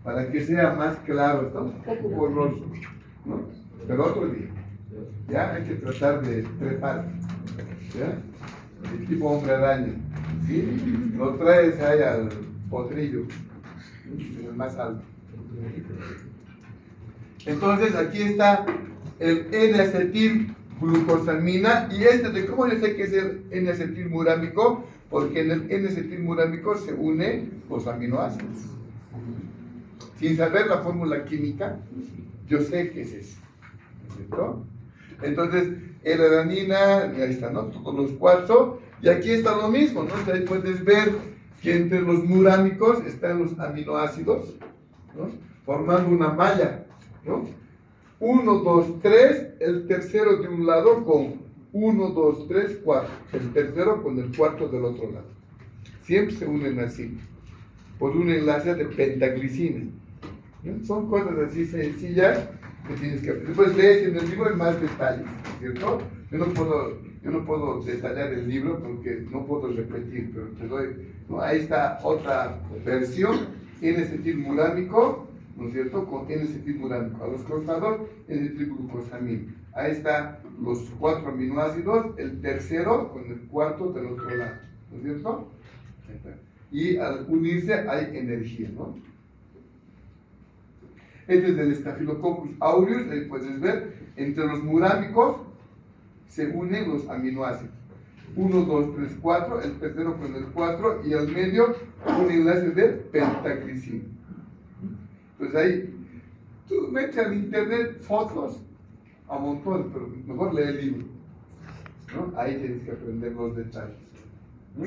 para que sea más claro. Está un poco borroso, ¿no? Pero otro día, ya hay que tratar de trepar, ¿ya? El tipo hombre araña, ¿sí? Lo traes ahí al potrillo, el más alto. Entonces aquí está el N-acetilglucosamina, y ¿cómo yo sé que es el N-acetilmurámico? Porque en el N-acetilmurámico se unen los aminoácidos. Sin saber la fórmula química, yo sé que es eso, ¿cierto? Entonces, L-alanina, ahí está, ¿no? Todos los cuatro, y aquí está lo mismo, ¿no? Ahí puedes ver que entre los murámicos están los aminoácidos, ¿no? Formando una malla, ¿no? 1, 2, 3, el tercero de un lado con 1, 2, 3, 4, el tercero con el cuarto del otro lado. Siempre se unen así, por un enlace de pentaglicina. ¿No? Son cosas así sencillas que tienes que aprender. Después lees en el libro en más detalles, ¿cierto? Yo no puedo detallar el libro porque no puedo repetir, pero te doy, ¿no? Ahí está otra versión, N-acetilmurámico, ¿no es cierto?, con N-acetilmurámico. A los costados, N-acetilglucosamina. Ahí están los 4 aminoácidos, el tercero con el cuarto del otro lado, ¿no es cierto? Ahí está. Y al unirse hay energía, ¿no? Este es del Staphylococcus aureus, ahí puedes ver, entre los murámicos se unen los aminoácidos. 1, 2, 3, 4, el tercero con el 4, y al medio un enlace de pentaglicina. Pues ahí, tú metes al internet fotos a montón, pero mejor lee el libro, ¿no? Ahí tienes que aprender los detalles, ¿no?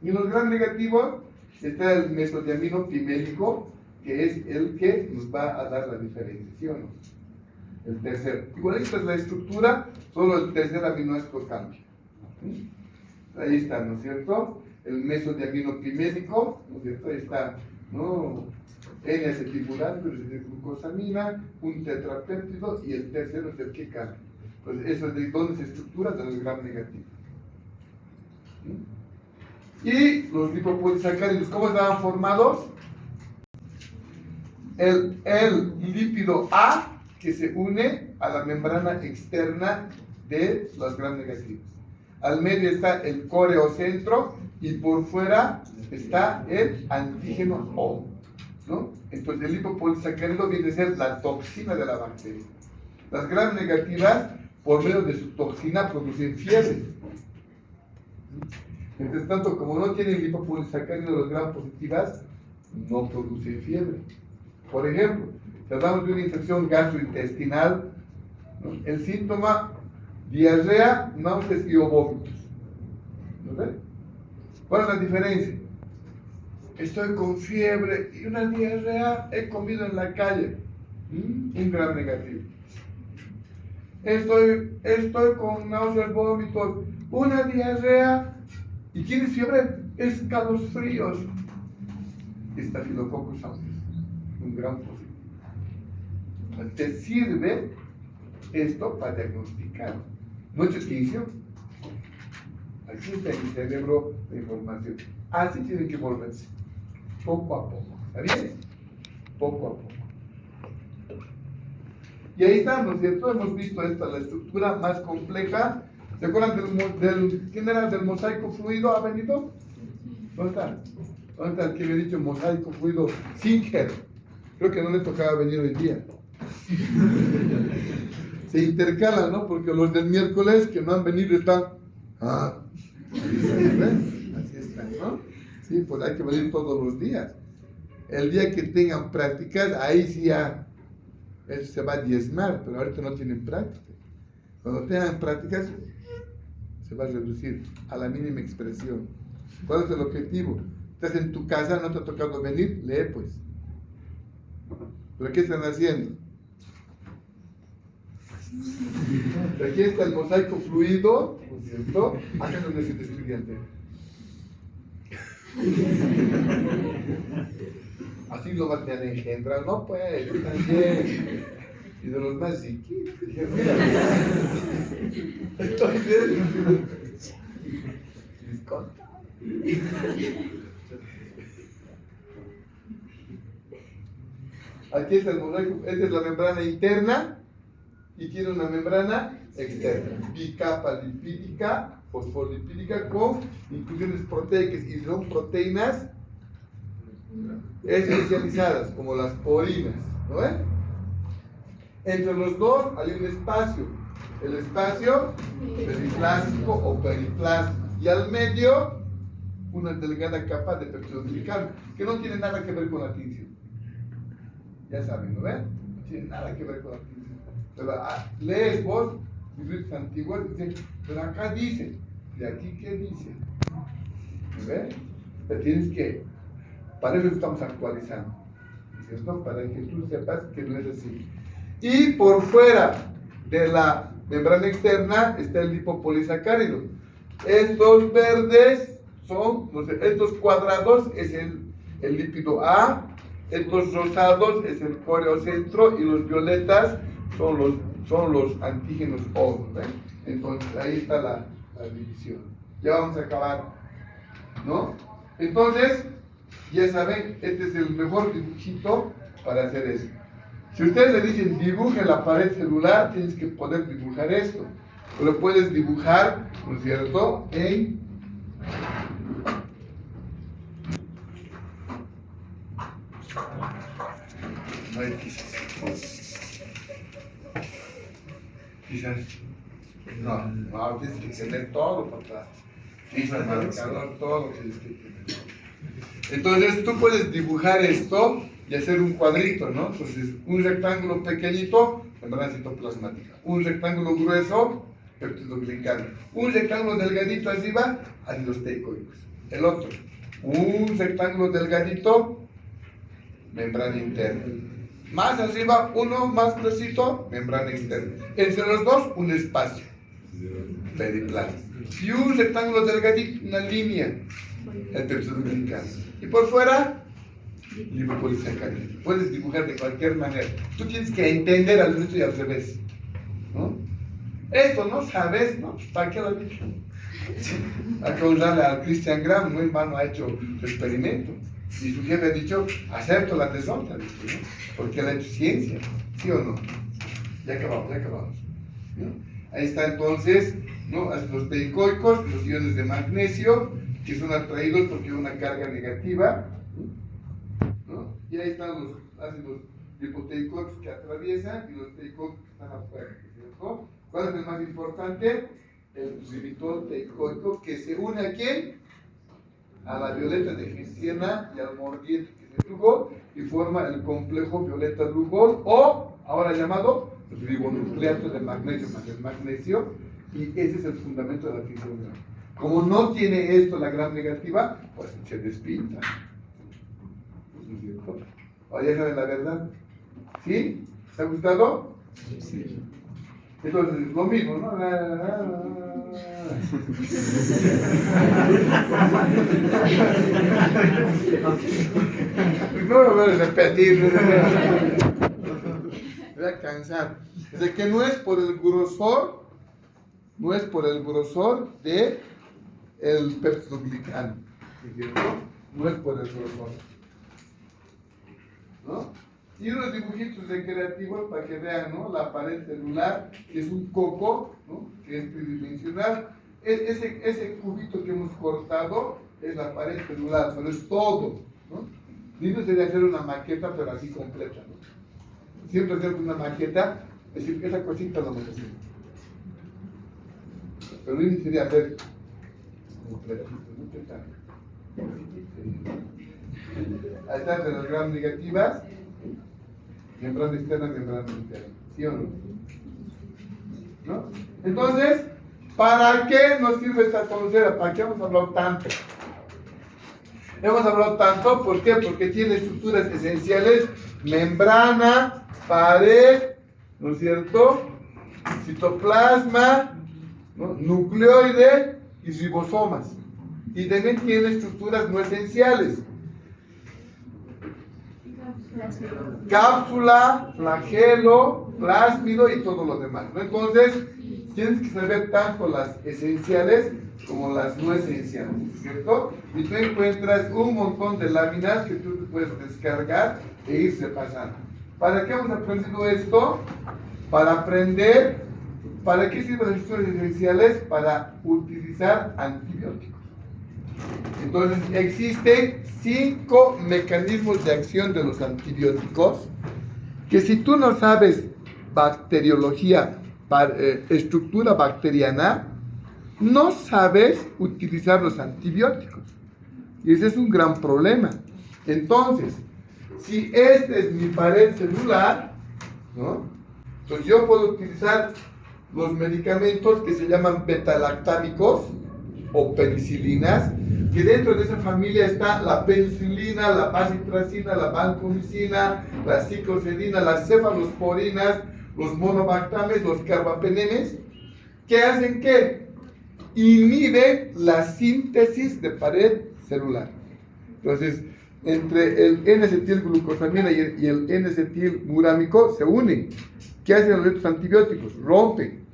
Y los gram negativos está el mesodiamino pimélico, que es el que nos va a dar la diferenciación. El tercero. Igual esta es la estructura, solo el tercer aminoácido cambia. Ahí está, ¿no es cierto? El mesodiamino pimélico, ¿no es cierto? Ahí está, ¿no? N-acetilbutato, glucosamina, un tetrapéptido, y el tercero es el que cambia. Entonces, eso es de dónde se estructura, de los gram negativos. Y los lipopolisacáridos, ¿cómo estaban formados? El lípido A, que se une a la membrana externa de los gram negativos. Al medio está el coreocentro y por fuera está el antígeno O, ¿no? Entonces el lipopolisacárido viene a ser la toxina de la bacteria. Las gram negativas, por medio de su toxina, producen fiebre. Mientras tanto, como no tienen lipopolisacárido las gram positivas, no producen fiebre. Por ejemplo, si hablamos de una infección gastrointestinal, ¿no? El síntoma, diarrea, náuseas y o vómitos. ¿No ven? ¿Cuál es la diferencia? Estoy con fiebre y una diarrea, he comido en la calle. Un gram negativo. Estoy con náuseas, vómitos, una diarrea. ¿Y tienes fiebre? Escalofríos. Staphylococcus aureus, un gran positivo. Te sirve esto para diagnosticar. No es extinción. Aquí está en el cerebro la información. Así tienen que volverse. Poco a poco. ¿Está bien? Poco a poco. Y ahí está, ¿no es cierto? Hemos visto esta, la estructura más compleja. ¿Se acuerdan quién era del mosaico fluido? ¿Ha venido? ¿Dónde está? ¿Dónde está el que me ha dicho mosaico fluido? Singer. Creo que no le tocaba venir hoy día. Se intercalan, ¿no? Porque los del miércoles que no han venido están. Así están, ¿no? Sí, pues hay que venir todos los días. El día que tengan prácticas, ahí sí ya eso se va a diezmar, pero ahorita no tienen práctica. Cuando tengan prácticas, se va a reducir a la mínima expresión. ¿Cuál es el objetivo? Estás en tu casa, no te ha tocado venir, lee pues. ¿Pero qué están haciendo? Aquí está el mosaico fluido, ¿no es cierto? Acá es donde es el estudiante. Así lo vas a engendrar, ¿no? Pues, yo también. Y de los más chiquitos. Entonces, les conta. Aquí está el mosaico, esta es la membrana interna y tiene una membrana externa, bicapa lipídica, fosfolipídica con inclusiones proteicas, y son proteínas especializadas como las porinas, ¿no ven? Entre los dos hay un espacio, el espacio periplástico o periplasma, y al medio una delgada capa de péptido glicano, que no tiene nada que ver con la tinción. Ya saben, ¿no ven? No tiene nada que ver con la tinción. Pero lees vos libros antiguos y dicen, pero acá dice, ¿de aquí qué dice? ¿No ven? Te tienes que, para eso estamos actualizando, ¿cierto? Para que tú sepas que no es así. Y por fuera de la membrana externa está el lipopolisacárido. Estos verdes son, estos cuadrados es el lípido A, estos rosados es el coreocentro y los violetas son los antígenos O, ¿ven? Entonces ahí está la división. Ya vamos a acabar, ¿no? Entonces, ya saben, este es el mejor dibujito para hacer eso. Si ustedes le dicen dibuje la pared celular, tienes que poder dibujar esto. Lo puedes dibujar, ¿no es cierto?, en quizás. No, tienes que tener todo, papá. Quizás marcador, todo tienes que tener. Entonces tú puedes dibujar esto y hacer un cuadrito, ¿no? Entonces, un rectángulo pequeñito, membrana citoplasmática. Un rectángulo grueso, péptido glicano. Un rectángulo delgadito arriba, ácidos teicoicos. El otro, un rectángulo delgadito, membrana interna. Más arriba, uno más gruesito, membrana externa. Entre los dos, un espacio, periplasma. Y un rectángulo delgadito, una línea, el peptido glicano. Y por fuera, lipopolisacárido. Puedes dibujar de cualquier manera. Tú tienes que entender al derecho y al revés, ¿no? Esto no sabes, ¿no? ¿Para qué lo has dicho? Hay que honrarle al Christian Graham, no en vano ha hecho su experimento. Y su jefe ha dicho, acepto la desonra, ¿no? Porque él ha hecho ciencia, ¿sí o no? Ya acabamos. ¿No? Ahí está entonces, ¿no? Los teicoicos, los iones de magnesio, que son atraídos porque hay una carga negativa, ¿no? Y ahí están los ácidos lipoteicoicos que atraviesan y los teicoicos que están afuera, ¿cierto? ¿Cuál es el más importante? El ribitol teicoico, que se une ¿a quién? A la violeta de Genciana y al mordiente que se Lugol y forma el complejo violeta Lugol, o ahora llamado ribonucleato de magnesio más el magnesio, y ese es el fundamento de la fisión gram. Como no tiene esto la gram negativa, pues se despinta. ¿No es cierto? ¿Ya saben la verdad? ¿Sí? ¿Te ha gustado? Sí. Entonces, lo mismo, ¿no? No lo voy a repetir. Me voy a cansar. Es de que no es por el grosor, de el peptidoglicano, ¿cierto? No es por el grosor, ¿no? Y unos dibujitos recreativos para que vean, ¿no? La pared celular, que es un coco, ¿no? Que es tridimensional. Ese cubito que hemos cortado es la pared celular, pero es todo, ¿no? Lindo sería hacer una maqueta, pero así completa, ¿no? Siempre hacer una maqueta, es decir, esa cosita lo necesito. Pero lindo sería hacer completito, ¿no? ¿Qué tal? Ahí están de las gram negativas. Membrana externa, membrana interna. ¿Sí o no? ¿No? Entonces, ¿para qué nos sirve esta soncera? ¿Para qué hemos hablado tanto? Hemos hablado tanto, ¿por qué? Porque tiene estructuras esenciales, membrana, pared, ¿no es cierto? Citoplasma, ¿no? Nucleoide y ribosomas. Y también tiene estructuras no esenciales. Cápsula, flagelo, plásmido y todo lo demás, ¿no? Entonces, tienes que saber tanto las esenciales como las no esenciales, ¿cierto? Y tú encuentras un montón de láminas que tú puedes descargar e irse pasando. ¿Para qué hemos aprendido esto? Para aprender, ¿para qué sirven las estructuras esenciales? Para utilizar antibióticos. Entonces, existen 5 mecanismos de acción de los antibióticos que si tú no sabes bacteriología, estructura bacteriana, no sabes utilizar los antibióticos. Y ese es un gran problema. Entonces, si esta es mi pared celular, ¿no? Entonces yo puedo utilizar los medicamentos que se llaman betalactámicos o penicilinas, que dentro de esa familia está la penicilina, la bacitracina, la vancomicina, la ciclosedina, las cefalosporinas, los monobactames, los carbapenemes, que hacen que inhiben la síntesis de pared celular. Entonces, entre el N-acetilglucosamina y el N-acetilmurámico se unen. ¿Qué hacen los otros antibióticos? Rompen.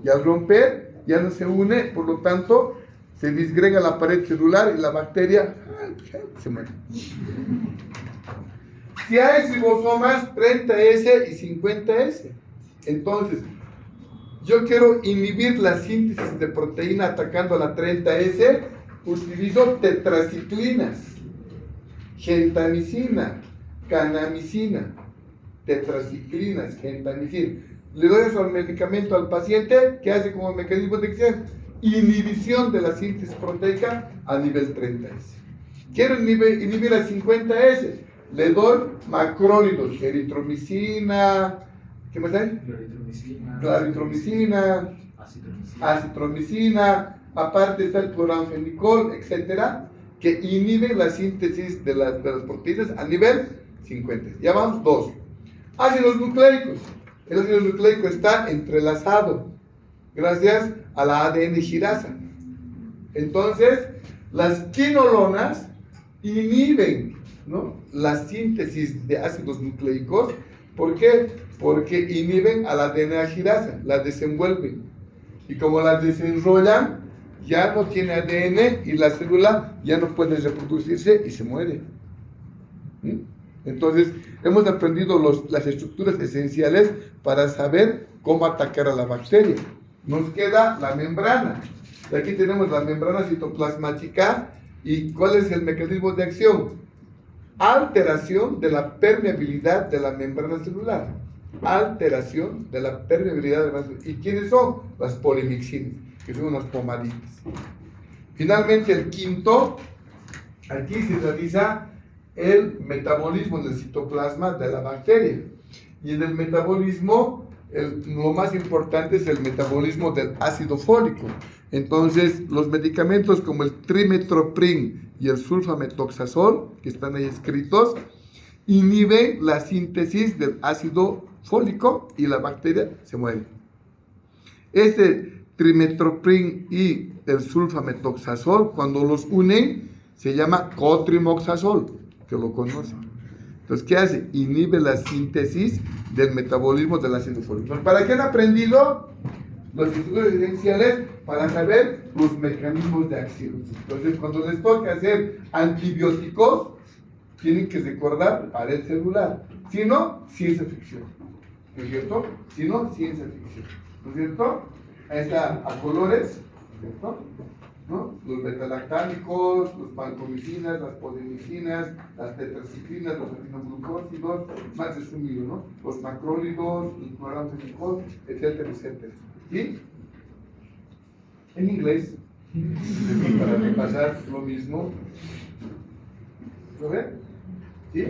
Y al romper, ya no se une, por lo tanto, se disgrega la pared celular y la bacteria se muere. Si hay ribosomas 30S y 50S, entonces yo quiero inhibir la síntesis de proteína atacando a la 30S, utilizo tetraciclinas, gentamicina, canamicina, tetraciclinas, gentamicina. Le doy eso al medicamento al paciente, que hace como mecanismo de acción, inhibición de la síntesis proteica a nivel 30S. Quiero inhibir a 50S, le doy macrólidos, eritromicina, ¿qué más hay? Claritromicina, acitromicina, aparte está el cloranfenicol, etc. que inhiben la síntesis de las proteínas a nivel 50. Ya vamos, 2. Ácidos nucleicos. El ácido nucleico está entrelazado gracias a la ADN girasa. Entonces, las quinolonas inhiben, ¿no?, la síntesis de ácidos nucleicos. ¿Por qué? Porque inhiben a la ADN girasa, la desenvuelven. Y como la desenrollan, ya no tiene ADN y la célula ya no puede reproducirse y se muere. Entonces, hemos aprendido las estructuras esenciales para saber cómo atacar a la bacteria. Nos queda la membrana. Y aquí tenemos la membrana citoplasmática. ¿Y cuál es el mecanismo de acción? Alteración de la permeabilidad de la membrana celular. Alteración de la permeabilidad de la membrana celular. ¿Y quiénes son? Las polimixinas, que son unas pomaditas. Finalmente, el quinto, aquí se realiza el metabolismo del citoplasma de la bacteria. Y en el metabolismo, lo más importante es el metabolismo del ácido fólico. Entonces, los medicamentos como el trimetoprim y el sulfametoxazol, que están ahí escritos, inhiben la síntesis del ácido fólico y la bacteria se muere. Este trimetoprim y el sulfametoxazol, cuando los unen, se llama cotrimoxazol, que lo conocen. Entonces, ¿qué hace? Inhibe la síntesis del metabolismo del ácido fólico. Entonces, ¿para qué han aprendido los estudios esenciales? Para saber los mecanismos de acción. Entonces, cuando les toca hacer antibióticos, tienen que recordar pared celular. Si no, ciencia ficción. ¿No es cierto? Si no, ciencia ficción. ¿No es cierto? Ahí está a colores, ¿cierto? ¿No? Los betalactámicos, los vancomicinas, las podimicinas, las tetraciclinas, los aminoglucósidos, más resumido, ¿no? Los macrólidos, los cloramfenicol, etcétera, etcétera. ¿Sí? En inglés, para repasar lo mismo. ¿Lo ven? ¿Sí?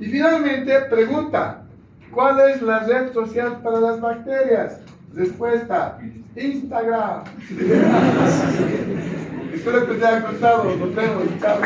Y finalmente, pregunta: ¿cuál es la red social para las bacterias? Respuesta: Instagram. Espero que os haya gustado. Nos vemos. Chao.